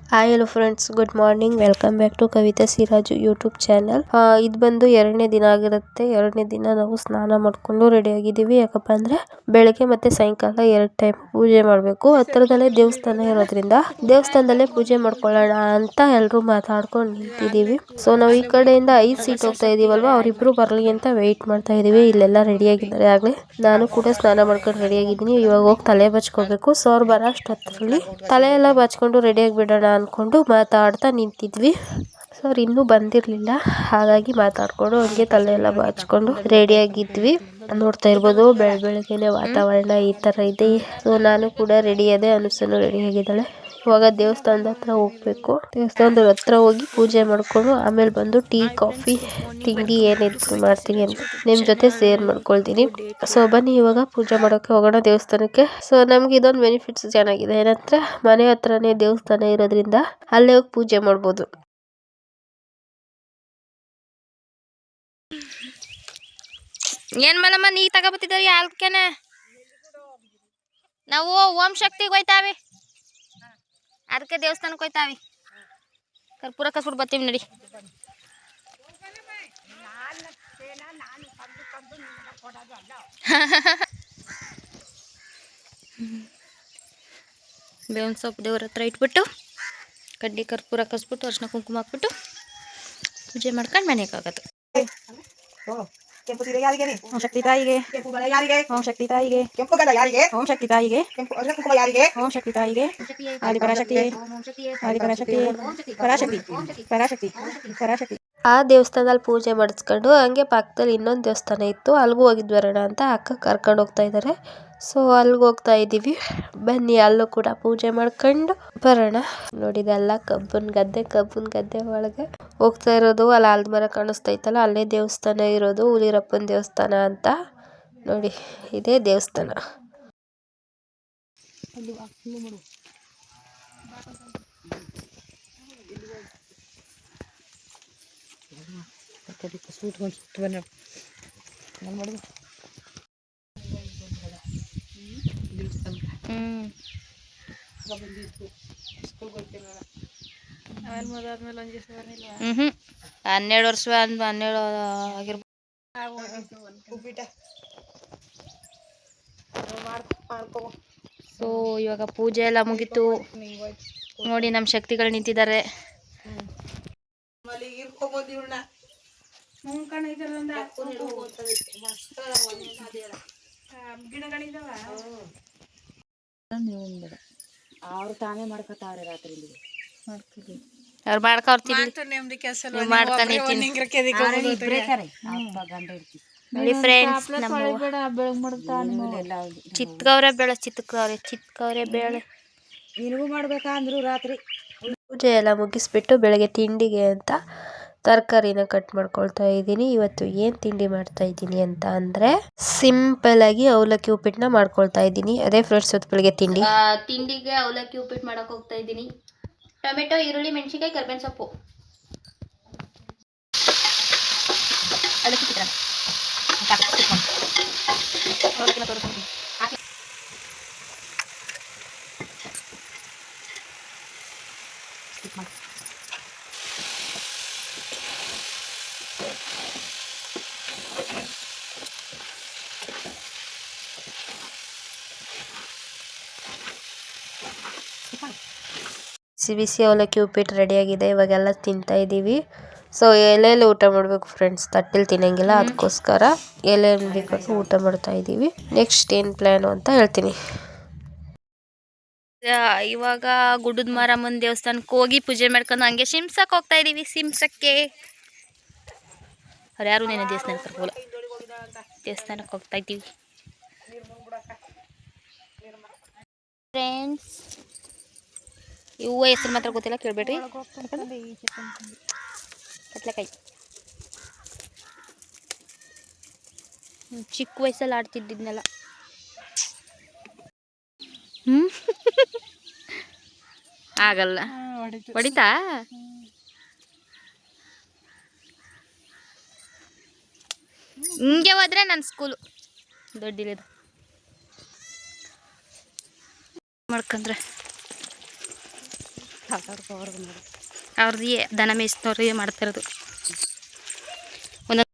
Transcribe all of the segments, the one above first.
Hi hello friends, good morning. Welcome back to Kavita Siraju YouTube channel. ಇದು ಬಂದು 2ನೇ ದಿನ ಆಗಿರುತ್ತೆ. 2ನೇ ದಿನ ನಾವು ಸ್ನಾನ ಮಾಡ್ಕೊಂಡು ರೆಡಿ ಆಗಿದ್ದೀವಿ. ಯಾಕಪ್ಪ ಅಂದ್ರೆ ಬೆಳಗ್ಗೆ ಮತ್ತೆ ಸಾಯಂಕಾಲ 2 ಟೈಮ್ ಪೂಜೆ ಮಾಡಬೇಕು. ಹತ್ತಿರದಲ್ಲೇ ದೇವಸ್ಥಾನ ಇರೋದ್ರಿಂದ ದೇವಸ್ಥಾನದಲ್ಲೇ ಪೂಜೆ ಮಾಡ್ಕೊಳ್ಳೋಣ ಅಂತ ಎಲ್ಲರೂ ಮಾತಾಡ್ಕೊಂಡು ನಿಂತಿದ್ದೀವಿ. ಸೊ ನಾವು ಈ ಕಡೆಯಿಂದ 5 ಸೀಟ್ ಹೋಗ್ತಾ ಇದೀವಲ್ವಾ, ಅವರಿಬ್ರು ಬರಲಿ ಅಂತ ವೆಯ್ಟ್ ಮಾಡ್ತಾ ಇದೀವಿ. ಇಲ್ಲೆಲ್ಲ ರೆಡಿ ಆಗಿದ್ದಾರೆ ಆಗ್ಲೇ. ನಾನು ಕೂಡ ಸ್ನಾನ ಮಾಡ್ಕೊಂಡು ರೆಡಿ ಆಗಿದ್ದೀನಿ. ಇವಾಗ ಹೋಗಿ ತಲೆ ಬಚ್ಕೋಬೇಕು. ಸೊ ಅವ್ರು ಬರೋ ಅಷ್ಟೊತ್ತರಲ್ಲಿ ತಲೆ ಎಲ್ಲ ಬಚ್ಕೊಂಡು ರೆಡಿ ಆಗಿಬಿಡೋಣ ಅನ್ಕೊಂಡು ಮಾತಾಡ್ತಾ ನಿಂತಿದ್ವಿ. ಸರ್ ಇನ್ನೂ ಬಂದಿರಲಿಲ್ಲ, ಹಾಗಾಗಿ ಮಾತಾಡ್ಕೊಂಡು ಹಂಗೆ ತಲೆ ಎಲ್ಲ ಬಾಚ್ಕೊಂಡು ರೆಡಿ ಆಗಿದ್ವಿ. ನೋಡ್ತಾ ಇರ್ಬೋದು ಬೆಳಗ್ಗೆನೆ ವಾತಾವರಣ ಈ ತರ ಇದೆ. ಸೊ ನಾನು ಕೂಡ ರೆಡಿ ಆದೆ, ಅನುಸನು ರೆಡಿ ಆಗಿದ್ದಾಳೆ. ಇವಾಗ ದೇವಸ್ಥಾನದ ಹತ್ರ ಹೋಗ್ಬೇಕು. ದೇವಸ್ಥಾನದ ಹತ್ರ ಹೋಗಿ ಪೂಜೆ ಮಾಡ್ಕೊಂಡು ಆಮೇಲೆ ಬಂದು ಟೀ ಕಾಫಿ ತಿಂಡಿ ಏನಿದ್ರು ಮಾಡ್ತೀನಿ ಅಂತ ನಿಮ್ ಜೊತೆ ಶೇರ್ ಮಾಡ್ಕೊಳ್ತೀನಿ. ಸೊ ಬನ್ನಿ ಇವಾಗ ಪೂಜೆ ಮಾಡೋಕೆ ಹೋಗೋಣ ದೇವಸ್ಥಾನಕ್ಕೆ. ಸೊ ನಮ್ಗೆ ಇದೊಂದು ಬೆನಿಫಿಟ್ಸ್ ಚೆನ್ನಾಗಿದೆ, ಏನಂದ್ರೆ ಮನೆ ಹತ್ರನೇ ದೇವಸ್ಥಾನ ಇರೋದ್ರಿಂದ ಅಲ್ಲೇ ಹೋಗಿ ಪೂಜೆ ಮಾಡ್ಬೋದು. ಏನ್ ಮಲಮ್ಮ ನೀ ತಗೋಬತ್ತಿದ್ದೀವಿ ಅಲ್ಕೆನೆ ನಾವು ಓಂ ಶಕ್ತಿಗೆ ಹೋಯ್ತಾವಿ, ಅದಕ್ಕೆ ದೇವಸ್ಥಾನಕ್ಕೆ ಹೋಯ್ತಾವಿ. ಕರ್ಪೂರ ಕಸ್ಬಿಟ್ಟು ಬರ್ತೀವಿ ನಡಿ. ಬೇವಿನ ಸೊಪ್ಪು ದೇವ್ರ ಹತ್ರ ಇಟ್ಬಿಟ್ಟು ಕಡ್ಡಿ ಕರ್ಪೂರ ಕಸ್ಬಿಟ್ಟು ಅರ್ಶಿನ ಕುಂಕುಮ ಹಾಕ್ಬಿಟ್ಟು ಪೂಜೆ ಮಾಡ್ಕೊಂಡು ಮನೆಗೆ ಆಗೋದು. ಕೆಂಪು ಸೀರೆ ಯಾರಿಗೆ? ಓಂ ಶಕ್ತಿ ತಾಯಿಗೆ. ಕೆಂಪು ಬಳೆ ಯಾರಿಗೆ? ಓಂ ಶಕ್ತಿ ತಾಯಿಗೆ. ಕೆಂಪು ಗದ ಯಾರಿಗೆ? ಓಂ ಶಕ್ತಿ ತಾಯಿಗೆ. ಕೆಂಪು ಅರ್ಶಿನ ಕುಂಕುಮ ಯಾರಿಗೆ? ಓಂ ಶಕ್ತಿ ತಾಯಿಗೆ. ಆದಿಪರಾಶಕ್ತಿ, ಆದಿಪರಾಶಕ್ತಿ, ಪರಾಶಕ್ತಿ, ಪರಾಶಕ್ತಿ, ಪರಾಶಕ್ತಿ. ಆ ದೇವಸ್ಥಾನದಲ್ಲಿ ಪೂಜೆ ಮಾಡಿಸ್ಕೊಂಡು ಹಂಗೆ ಪಕ್ಕದಲ್ಲಿ ಇನ್ನೊಂದು ದೇವಸ್ಥಾನ ಇತ್ತು, ಅಲ್ಲಿಗೂ ಹೋಗಿದ್ ಬರೋಣ ಅಂತ ಅಕ್ಕ ಕರ್ಕೊಂಡು ಹೋಗ್ತಾ ಇದ್ದಾರೆ. ಸೊ ಅಲ್ಲಿಗೆ ಹೋಗ್ತಾ ಇದ್ದೀವಿ. ಬನ್ನಿ ಅಲ್ಲೂ ಕೂಡ ಪೂಜೆ ಮಾಡ್ಕೊಂಡು ಬರೋಣ. ನೋಡಿದೆಲ್ಲ ಕಬ್ಬನ್ ಗದ್ದೆ ಒಳಗೆ ಹೋಗ್ತಾ ಇರೋದು. ಅಲ್ಲಿ ಆಲದ ಮರ ಕಾಣಿಸ್ತೈತಲ್ಲ, ಅಲ್ಲೇ ದೇವಸ್ಥಾನ ಇರೋದು, ಹುಲಿರಪ್ಪನ ದೇವಸ್ಥಾನ ಅಂತ. ನೋಡಿ ಇದೇ ದೇವಸ್ಥಾನ. ಹ್ಮ್ 12 ವರ್ಷ 12 ಆಗಿರ್ಬೋದು. ಸೊ ಇವಾಗ ಪೂಜೆ ಎಲ್ಲ ಮುಗೀತು. ನೋಡಿ ನಮ್ಮ ಶಕ್ತಿಗಳು ನಿಂತಿದ್ದಾರೆ. ಅವ್ರು ತಾನೇ ಮಾಡ್ಕೊತಾವ್ರೆ ರಾತ್ರಿ ಅವ್ರು ಮಾಡ್ಕೊಡ್ತೀನಿ ಮಾಡ್ತಾನೆ ನೋಡಿ ಫ್ರೆಂಡ್ಸ್. ಚಿತ್ಕವ್ರೆ ಬೇಳೆ ನಿನಗೂ ಮಾಡ್ಬೇಕಾ ಅಂದ್ರು ರಾತ್ರಿ. ಪೂಜೆ ಎಲ್ಲ ಮುಗಿಸ್ಬಿಟ್ಟು ಬೆಳಗ್ಗೆ ತಿಂಡಿಗೆ ಅಂತ ತರಕಾರಿನ ಕಟ್ ಮಾಡ್ಕೊಳ್ತಾ ಇದ್ದೀನಿ. ಇವತ್ತು ಏನು ತಿಂಡಿ ಮಾಡ್ತಾ ಇದ್ದೀನಿ ಅಂತ ಅಂದರೆ ಸಿಂಪಲ್ ಆಗಿ ಅವಲಕ್ಕಿ ಉಪ್ಪಿಟ್ಟನ್ನ ಮಾಡ್ಕೊಳ್ತಾ ಇದ್ದೀನಿ. ಅದೇ ಫ್ರೆಂಡ್ಸ್ ಇವತ್ತು ಬೆಳಗ್ಗೆ ತಿಂಡಿಗೆ ಅವಲಕ್ಕಿ ಉಪ್ಪಿಟ್ಟು ಮಾಡಕ್ ಹೋಗ್ತಾ ಇದ್ದೀನಿ. ಟೊಮೆಟೊ, ಈರುಳ್ಳಿ, ಮೆಣಸಿನ್ಕಾಯಿ, ಕರ್ಬೇವಿನ ಸೊಪ್ಪು, ಬಿಸಿ ಬಿಸಿ ಅವಲಕ್ಕಿ ಉಪ್ಪಿಟ್ಟು ರೆಡಿಯಾಗಿದೆ. ಇವಾಗೆಲ್ಲ ತಿಂತಾ ಇದ್ದೀವಿ. ಸೊ ಎಲೆಯಲ್ಲಿ ಊಟ ಮಾಡಬೇಕು ಫ್ರೆಂಡ್ಸ್, ತಟ್ಟೆಲಿ ತಿನ್ನಂಗಿಲ್ಲ, ಅದಕ್ಕೋಸ್ಕರ ಎಲೆಯಲ್ಲಿ ಬೇಕಾದ್ರೆ ಊಟ ಮಾಡ್ತಾ ಇದ್ದೀವಿ. ನೆಕ್ಸ್ಟ್ ಏನು ಪ್ಲ್ಯಾನು ಅಂತ ಹೇಳ್ತೀನಿ. ಇವಾಗ ಗುಡ್ಡದ ಮಾರಮ್ಮನ ದೇವಸ್ಥಾನಕ್ಕೆ ಹೋಗಿ ಪೂಜೆ ಮಾಡ್ಕೊಂಡು ಹಂಗೆ ಶಿಮ್ಸಕ್ಕೆ ಹೋಗ್ತಾ ಇದೀವಿ. ಶಿಮ್ಸಕ್ಕೆ ಅವ್ರು ಯಾರು ನೇನೆ ದೇವಸ್ಥಾನಕ್ಕೆ ಕರ್ಕೋಲ್ಲ, ದೇವಸ್ಥಾನಕ್ಕೆ ಹೋಗ್ತಾ ಇದ್ದೀವಿ ಫ್ರೆಂಡ್ಸ್. ಇವು ಹೆಸರು ಮಾತ್ರ ಗೊತ್ತಿಲ್ಲ, ಕೇಳಬೇಡ್ರಿ. ಕಟ್ಲೆಕಾಯಿ ಚಿಕ್ಕ ವಯಸ್ಸಲ್ಲಿ ಆಡ್ತಿದ್ದಿದ್ನೆಲ್ಲ. ಆಗಲ್ಲ ಹೊಡಿತಾ. ಹಿಂಗೆ ಹೋದ್ರೆ ನನ್ನ ಸ್ಕೂಲು ದೊಡ್ಡಿರೋದು ಮಾಡ್ಕೊಂಡ್ರೆ ಅವ್ರದ್ದು ದನ ಮೇಯಿಸ್ನವ್ರಿಗೆ ಮಾಡ್ತಿರೋದು. ಒಂದೊಂದು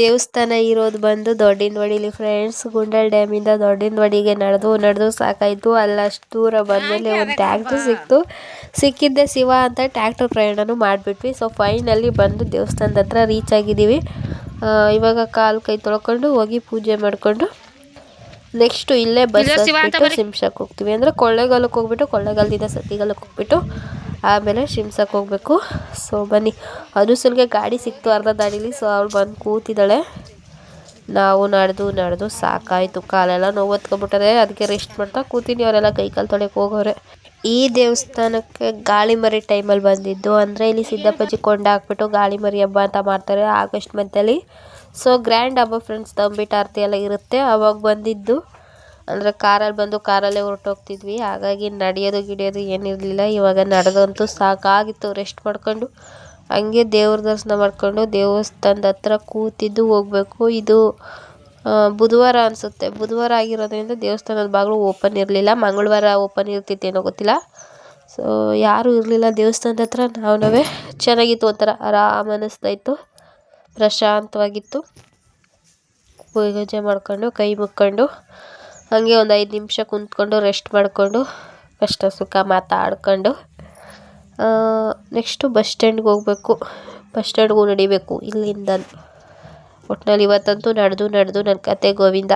ದೇವಸ್ಥಾನ ಇರೋದು ಬಂದು ದೊಡ್ಡನವಾಡಿಲಿ ಫ್ರೆಂಡ್ಸ್. ಗುಂಡಲ್ ಡ್ಯಾಮಿಂದ ದೊಡ್ಡನವಾಡಿಗೆ ನಡೆದು ಸಾಕಾಯಿತು. ಅಲ್ಲಷ್ಟು ದೂರ ಬಂದಮೇಲೆ ಒಂದು ಟ್ಯಾಕ್ಟ್ರ್ ಸಿಕ್ಕಿದ್ದೆ ಶಿವ ಅಂತ ಟ್ಯಾಕ್ಟ್ರ್ ಪ್ರಯಾಣನೂ ಮಾಡಿಬಿಟ್ವಿ. ಸೊ ಫೈನಲಿ ಬಂದು ದೇವಸ್ಥಾನದ ಹತ್ರ ರೀಚ್ ಆಗಿದ್ದೀವಿ. ಇವಾಗ ಕಾಲು ಕೈ ತೊಳ್ಕೊಂಡು ಹೋಗಿ ಪೂಜೆ ಮಾಡಿಕೊಂಡು ನೆಕ್ಸ್ಟು ಇಲ್ಲೇ ಬಸ್ ಹತ್ಬಿಟ್ಟು ಶಿಮ್ಷಕ್ಕೆ ಹೋಗ್ತೀವಿ. ಅಂದರೆ ಕೊಳ್ಳೇಗಾಲಕ್ಕೆ ಹೋಗ್ಬಿಟ್ಟು ಕೊಳ್ಳೇಗಾಲದಿಂದ ಸತ್ತಿಗಾಲಕ್ಕೆ ಹೋಗ್ಬಿಟ್ಟು ಆಮೇಲೆ ಶಿಮ್ಸಕ್ಕೆ ಹೋಗಬೇಕು. ಸೊ ಬನ್ನಿ. ಅನುಸಲ್ಗೆ ಗಾಡಿ ಸಿಕ್ತು ಅರ್ಧ ದಾರಿಲಿ. ಸೊ ಅವಳು ಬಂದು ಕೂತಿದ್ದಾಳೆ. ನಾವು ನಡೆದು ಸಾಕಾಯಿತು. ಕಾಲೆಲ್ಲ ನೋವು ಹೊತ್ಕೊಬಿಟ್ಟದೆ. ಅದಕ್ಕೆ ರೆಸ್ಟ್ ಮಾಡ್ತಾ ಕೂತೀನಿ. ಅವರೆಲ್ಲ ಕೈ ಕಾಲು ತೊಳೆಯಕ್ಕೆ ಹೋಗೋರೆ. ಈ ದೇವಸ್ಥಾನಕ್ಕೆ ಗಾಳಿಮರಿ ಟೈಮಲ್ಲಿ ಬಂದಿದ್ದು. ಅಂದರೆ ಇಲ್ಲಿ ಸಿದ್ದಪ್ಪಾಜಿ ಕೊಂಡ ಹಾಕ್ಬಿಟ್ಟು ಗಾಳಿಮರಿ ಹಬ್ಬ ಅಂತ ಮಾಡ್ತಾರೆ ಆಗಸ್ಟ್ ಮಂತಲ್ಲಿ. ಸೊ ಗ್ರ್ಯಾಂಡ್ ಹಬ್ಬ ಫ್ರೆಂಡ್ಸ್. ತಂಬಿಟ್ಟು ಆರತಿ ಎಲ್ಲ ಇರುತ್ತೆ. ಅವಾಗ ಬಂದಿದ್ದು. ಅಂದರೆ ಕಾರಲ್ಲೇ ಹೊರಟೋಗ್ತಿದ್ವಿ. ಹಾಗಾಗಿ ನಡೆಯೋದು ಏನಿರಲಿಲ್ಲ. ಇವಾಗ ನಡೆದಂತೂ ಸಾಕಾಗಿತ್ತು. ರೆಸ್ಟ್ ಮಾಡ್ಕೊಂಡು ಹಂಗೆ ದೇವ್ರ ದರ್ಶನ ಮಾಡ್ಕೊಂಡು ದೇವಸ್ಥಾನದ ಹತ್ರ ಕೂತಿದ್ದು ಹೋಗಬೇಕು. ಇದು ಬುಧವಾರ ಅನಿಸುತ್ತೆ. ಬುಧವಾರ ಆಗಿರೋದ್ರಿಂದ ದೇವಸ್ಥಾನದ ಬಾಗಿಲು ಓಪನ್ ಇರಲಿಲ್ಲ. ಮಂಗಳವಾರ ಓಪನ್ ಇರ್ತಿತ್ತೇನೋ ಗೊತ್ತಿಲ್ಲ. ಸೊ ಯಾರೂ ಇರಲಿಲ್ಲ ದೇವಸ್ಥಾನದ ಹತ್ರ. ನಾವೇ ಚೆನ್ನಾಗಿತ್ತು. ಒಂಥರ ಆರಾಮ ಅನ್ನಿಸ್ತಾಯಿತ್ತು. ಪ್ರಶಾಂತವಾಗಿತ್ತು. ಪೂಜೆ ಮಾಡ್ಕೊಂಡು ಕೈ ಮುಕ್ಕೊಂಡು ಹಾಗೆ ಒಂದು 5 ನಿಮಿಷ ಕುಂತ್ಕೊಂಡು ರೆಸ್ಟ್ ಮಾಡಿಕೊಂಡು ಕಷ್ಟ ಸುಖ ಮಾತಾಡ್ಕೊಂಡು ನೆಕ್ಸ್ಟು ಬಸ್ ಸ್ಟ್ಯಾಂಡ್ಗೆ ಹೋಗಬೇಕು. ಬಸ್ ಸ್ಟ್ಯಾಂಡ್ಗೂ ನಡಿಬೇಕು ಇಲ್ಲಿಂದ. ಒಟ್ಟಿನಲ್ಲಿ ಇವತ್ತಂತೂ ನಡೆದು ನನ್ನ ಕತೆ ಗೋವಿಂದ.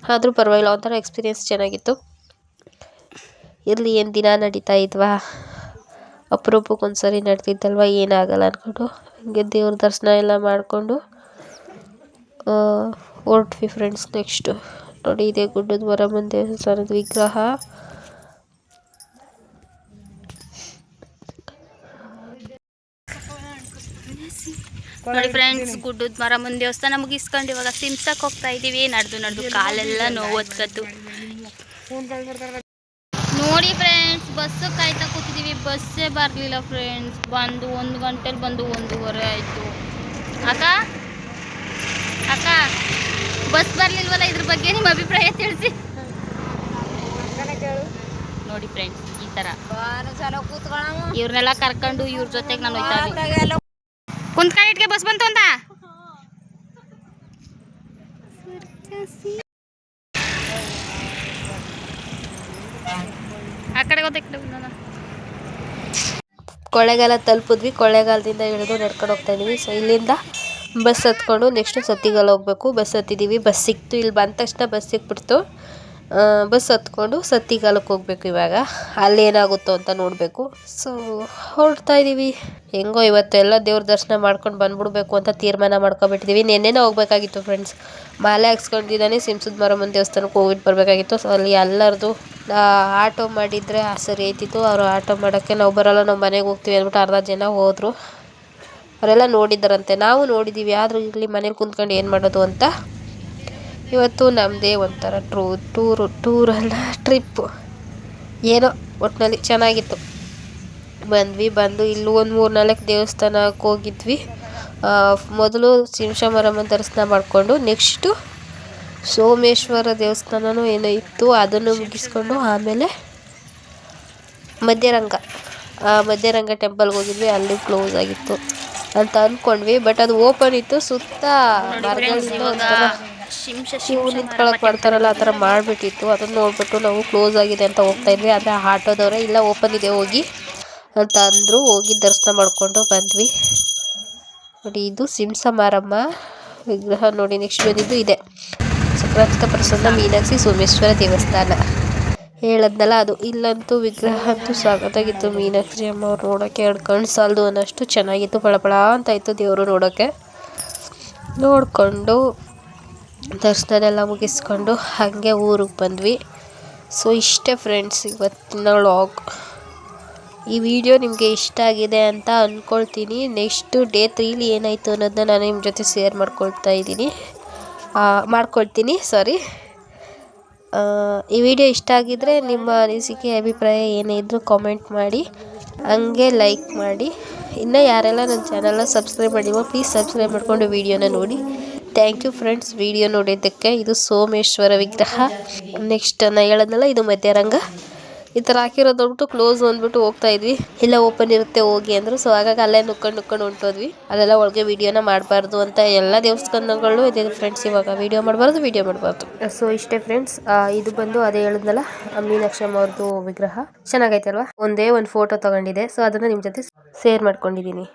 ಆದರೂ ಪರವಾಗಿಲ್ಲ, ಒಂಥರ ಎಕ್ಸ್ಪೀರಿಯೆನ್ಸ್ ಚೆನ್ನಾಗಿತ್ತು. ಇರಲಿ, ಏನು ದಿನ ನಡೀತಾ ಇದ್ವಾ, ಅಪರೂಪಕ್ಕೊಂದ್ಸರಿ ನಡ್ತಿದ್ದಲ್ವ, ಏನಾಗಲ್ಲ ಅಂದ್ಕೊಂಡು ಹಂಗೆ ದೇವ್ರ ದರ್ಶನ ಎಲ್ಲ ಮಾಡಿಕೊಂಡು ಹೊರಟ್ವಿ ಫ್ರೆಂಡ್ಸ್. ನೆಕ್ಸ್ಟು ನೋಡಿ, ಇದೆ ಗುಡ್ಡದ ವರಮನ್ ದೇವಸ್ಥಾನದ ವಿಗ್ರಹ. ನೋಡಿ ಫ್ರೆಂಡ್ಸ್, ಗುಡ್ಡದ ಮಾರಮ್ಮನ ದೇವಸ್ಥಾನ ಮುಗಿಸ್ಕೊಂಡು ಇವಾಗ ಶಿಮ್ಸಕ್ಕೆ ಹೋಗ್ತಾ ಇದ್ದೀವಿ. ನಡೆದು ಕಾಲೆಲ್ಲ ನೋವು ಹೊತ್ಕತ್ತು. ನೋಡಿ ಫ್ರೆಂಡ್ಸ್, ಬಸ್ಸು ಕಾಯ್ತಾ ಕೂತಿದ್ದೀವಿ. ಬಸ್ಸೇ ಬರಲಿಲ್ಲ ಫ್ರೆಂಡ್ಸ್. ಬಂದು 1 ಗಂಟೆಲಿ ಬಂದು 1:30 ಆಯಿತು. ಅಕ್ಕ ಬಸ್ ಬರಲಿಲ್ವಲ್ಲ, ಇದ್ರ ಬಗ್ಗೆ ನಿಮ್ಮ ಅಭಿಪ್ರಾಯ ತಿಳಿಸಿ. ನೋಡಿ ಫ್ರೆಂಡ್ಸ್, ಈ ಥರ ಇವ್ರನ್ನೆಲ್ಲ ಕರ್ಕೊಂಡು ಇವ್ರ ಜೊತೆಗೆ ನಾನು ಹೋಯ್ತಾ ಕುಂತ್ಕೊಂಡಿಟ್ಗೆ ಬಸ್ ಬಂತು ಅಂತ. ಆ ಕಡೆ ಕೊಳ್ಳೇಗಾಲ ತಲುಪಿದ್ವಿ. ಕೊಳ್ಳೇಗಾಲದಿಂದ ಇಳಿದು ನಡ್ಕೊಂಡು ಹೋಗ್ತಾ ಇದೀವಿ. ಸೊ ಇಲ್ಲಿಂದ ಬಸ್ ಹತ್ಕೊಂಡು ನೆಕ್ಸ್ಟ್ ಸತ್ತಿಗಾಲ ಹೋಗ್ಬೇಕು. ಬಸ್ ಹತ್ತಿದ್ದೀವಿ. ಬಸ್ ಸಿಕ್ತು. ಇಲ್ಲಿ ಬಂದ ತಕ್ಷಣ ಬಸ್ ಸಿಕ್ಬಿಡ್ತು. ಬಸ್ ಹತ್ಕೊಂಡು ಸತ್ತಿಗಾಲಕ್ಕೆ ಹೋಗ್ಬೇಕು. ಇವಾಗ ಅಲ್ಲೇನಾಗುತ್ತೋ ಅಂತ ನೋಡಬೇಕು. ಸೊ ಹೊರಡ್ತಾ ಇದ್ದೀವಿ. ಹೆಂಗೋ ಇವತ್ತೆಲ್ಲ ದೇವ್ರ ದರ್ಶನ ಮಾಡ್ಕೊಂಡು ಬಂದ್ಬಿಡ್ಬೇಕು ಅಂತ ತೀರ್ಮಾನ ಮಾಡ್ಕೊಬಿಟ್ಟಿದ್ದೀವಿ. ನೆನ್ನೆನೇ ಹೋಗ್ಬೇಕಾಗಿತ್ತು ಫ್ರೆಂಡ್ಸ್. ಮಾಲೆ ಹಾಕ್ಸ್ಕೊಂಡಿದ್ದಾನೆ ಸಿಮ್ಸದ ಮಾರಮ್ಮನ ದೇವಸ್ಥಾನಕ್ಕೆ ಹೋಗ್ಬಿಟ್ಟು ಬರಬೇಕಾಗಿತ್ತು. ಸೊ ಅಲ್ಲಿ ಎಲ್ಲರದು ಆಟೋ ಮಾಡಿದರೆ ಸರಿ ಆಯ್ತಿತ್ತು. ಅವರು ಆಟೋ ಮಾಡೋಕ್ಕೆ ನಾವು ಬರೋಲ್ಲ, ನಾವು ಮನೆಗೆ ಹೋಗ್ತೀವಿ ಅಂದ್ಬಿಟ್ಟು ಅರ್ಧ ಜನ ಹೋದರು. ಅವರೆಲ್ಲ ನೋಡಿದ್ದಾರಂತೆ, ನಾವು ನೋಡಿದ್ದೀವಿ. ಆದರೂ ಇಲ್ಲಿ ಮನೇಲಿ ಕುಂತ್ಕೊಂಡು ಏನು ಮಾಡೋದು ಅಂತ ಇವತ್ತು ನಮ್ಮದೇ ಒಂಥರ ಟೂರಲ್ಲ ಟ್ರಿಪ್ಪು ಏನೋ ಒಟ್ಟಿನಲ್ಲಿ ಚೆನ್ನಾಗಿತ್ತು. ಬಂದು ಇಲ್ಲಿ ಒಂದು 3-4 ದೇವಸ್ಥಾನಕ್ಕೆ ಹೋಗಿದ್ವಿ. ಮೊದಲು ಶಿಮ್ಷಾಮರಮ್ಮನ ದರ್ಶನ ಮಾಡಿಕೊಂಡು ನೆಕ್ಸ್ಟು ಸೋಮೇಶ್ವರ ದೇವಸ್ಥಾನನೂ ಏನೋ ಇತ್ತು, ಅದನ್ನು ಮುಗಿಸ್ಕೊಂಡು ಆಮೇಲೆ ಮಧ್ಯರಂಗ ಟೆಂಪಲ್ಗೆ ಹೋಗಿದ್ವಿ. ಅಲ್ಲಿ ಕ್ಲೋಸ್ ಆಗಿತ್ತು ಅಂತ ಅಂದ್ಕೊಂಡ್ವಿ. ಬಟ್ ಅದು ಓಪನ್ ಇತ್ತು. ಸುತ್ತ ಮರಗಳಿಂದ ಒಂಥರ ಶಿವ ನಿಂತ್ಕೊಳಕ್ಕೆ ಮಾಡ್ತಾರಲ್ಲ, ಆ ಥರ ಮಾಡಿಬಿಟ್ಟಿತ್ತು. ಅದನ್ನು ನೋಡ್ಬಿಟ್ಟು ನಾವು ಕ್ಲೋಸ್ ಆಗಿದೆ ಅಂತ ಹೋಗ್ತಾ ಇದ್ವಿ. ಆದರೆ ಆಟೋದವರೇ ಇಲ್ಲ, ಓಪನ್ ಇದೆ ಹೋಗಿ ಅಂತ ಅಂದರು. ಹೋಗಿ ದರ್ಶನ ಮಾಡಿಕೊಂಡು ಬಂದ್ವಿ. ನೋಡಿ, ಇದು ಸಿಮ್ಸ ಮಾರಮ್ಮ ವಿಗ್ರಹ. ನೋಡಿ, ನೆಕ್ಸ್ಟ್ ಬಂದಿದ್ದು ಇದೆ ಸಕ್ರಾಂತ ಪ್ರಸನ್ನ ಮೀನಾಕ್ಷಿ ಸೋಮೇಶ್ವರ ದೇವಸ್ಥಾನ. ಹೇಳದ್ನಲ್ಲ ಅದು. ಇಲ್ಲಂತೂ ವಿಗ್ರಹ ಅಂತೂ ಸಾಕತ್ತಾಗಿತ್ತು. ಮೀನಾಕ್ಷಿ ಅಮ್ಮ ಅವ್ರು ನೋಡೋಕ್ಕೆ 2 ಕಣ್ಣು ಸಾಲದು ಅನ್ನೋಷ್ಟು ಚೆನ್ನಾಗಿತ್ತು. ಪಳಪಳ ಅಂತ ಇತ್ತು ದೇವರು ನೋಡೋಕ್ಕೆ. ನೋಡಿಕೊಂಡು ದರ್ಶನ ಎಲ್ಲ ಮುಗಿಸ್ಕೊಂಡು ಹಾಗೆ ಊರಿಗೆ ಬಂದ್ವಿ. ಸೊ ಇಷ್ಟೇ ಫ್ರೆಂಡ್ಸ್ ಇವತ್ತಿನ ವ್ಲಾಗ್. ಈ ವಿಡಿಯೋ ನಿಮಗೆ ಇಷ್ಟ ಆಗಿದೆ ಅಂತ ಅಂದ್ಕೊಳ್ತೀನಿ. ನೆಕ್ಸ್ಟು ಡೇ 3ಲಿ ಏನಾಯಿತು ಅನ್ನೋದನ್ನ ನಾನು ನಿಮ್ಮ ಜೊತೆ ಶೇರ್ ಮಾಡ್ಕೊಳ್ತೀನಿ. ಈ ವಿಡಿಯೋ ಇಷ್ಟ ಆಗಿದ್ದರೆ ನಿಮ್ಮ ಅನಿಸಿಕೆ ಅಭಿಪ್ರಾಯ ಏನೇ ಇದ್ದರೂ ಕಾಮೆಂಟ್ ಮಾಡಿ, ಹಂಗೆ ಲೈಕ್ ಮಾಡಿ. ಇನ್ನು ಯಾರೆಲ್ಲ ನನ್ನ ಚಾನಲ್ನ ಸಬ್ಸ್ಕ್ರೈಬ್ ಮಾಡಿವೋ ಪ್ಲೀಸ್ ಸಬ್ಸ್ಕ್ರೈಬ್ ಮಾಡಿಕೊಂಡು ವಿಡಿಯೋನ ನೋಡಿ. ಥ್ಯಾಂಕ್ ಯು ಫ್ರೆಂಡ್ಸ್ ವಿಡಿಯೋ ನೋಡಿದ್ದಕ್ಕೆ. ಇದು ಸೋಮೇಶ್ವರ ವಿಗ್ರಹ. ನೆಕ್ಸ್ಟ್ ನಾನು ಹೇಳೋದ್ನಲ್ಲ ಇದು ಮಧ್ಯರಂಗ. ಈ ಥರ ಹಾಕಿರೋದು ಕ್ಲೋಸ್ ಅಂದ್ಬಿಟ್ಟು ಹೋಗ್ತಾ ಇದ್ವಿ, ಇಲ್ಲ ಓಪನ್ ಇರುತ್ತೆ ಹೋಗಿ ಅಂದರು. ಸೊ ಹಾಗಾಗಿ ಅಲ್ಲೇ ನುಕ್ಕೊಂಡು ಹೊಂಟೋದ್ವಿ. ಅಲ್ಲೆಲ್ಲ ಒಳಗೆ ವಿಡಿಯೋನ ಮಾಡಬಾರ್ದು ಅಂತ ಎಲ್ಲ ದೇವಸ್ಥಾನಗಳು ಇದೆ ಫ್ರೆಂಡ್ಸ್. ಇವಾಗ ವಿಡಿಯೋ ಮಾಡಬಾರ್ದು. ಸೊ ಇಷ್ಟೇ ಫ್ರೆಂಡ್ಸ್. ಇದು ಬಂದು ಅದೇ ಹೇಳಿದ್ನಲ್ಲ ಮೀನಾಕ್ಷಮ್ಮ ಅವ್ರದ್ದು ವಿಗ್ರಹ ಚೆನ್ನಾಗೈತೆ ಅಲ್ವಾ. ಒಂದೇ ಒಂದು ಫೋಟೋ ತಗೊಂಡಿದೆ, ಸೊ ಅದನ್ನ ನಿಮ್ಮ ಜೊತೆ ಶೇರ್ ಮಾಡ್ಕೊಂಡಿದ್ದೀನಿ.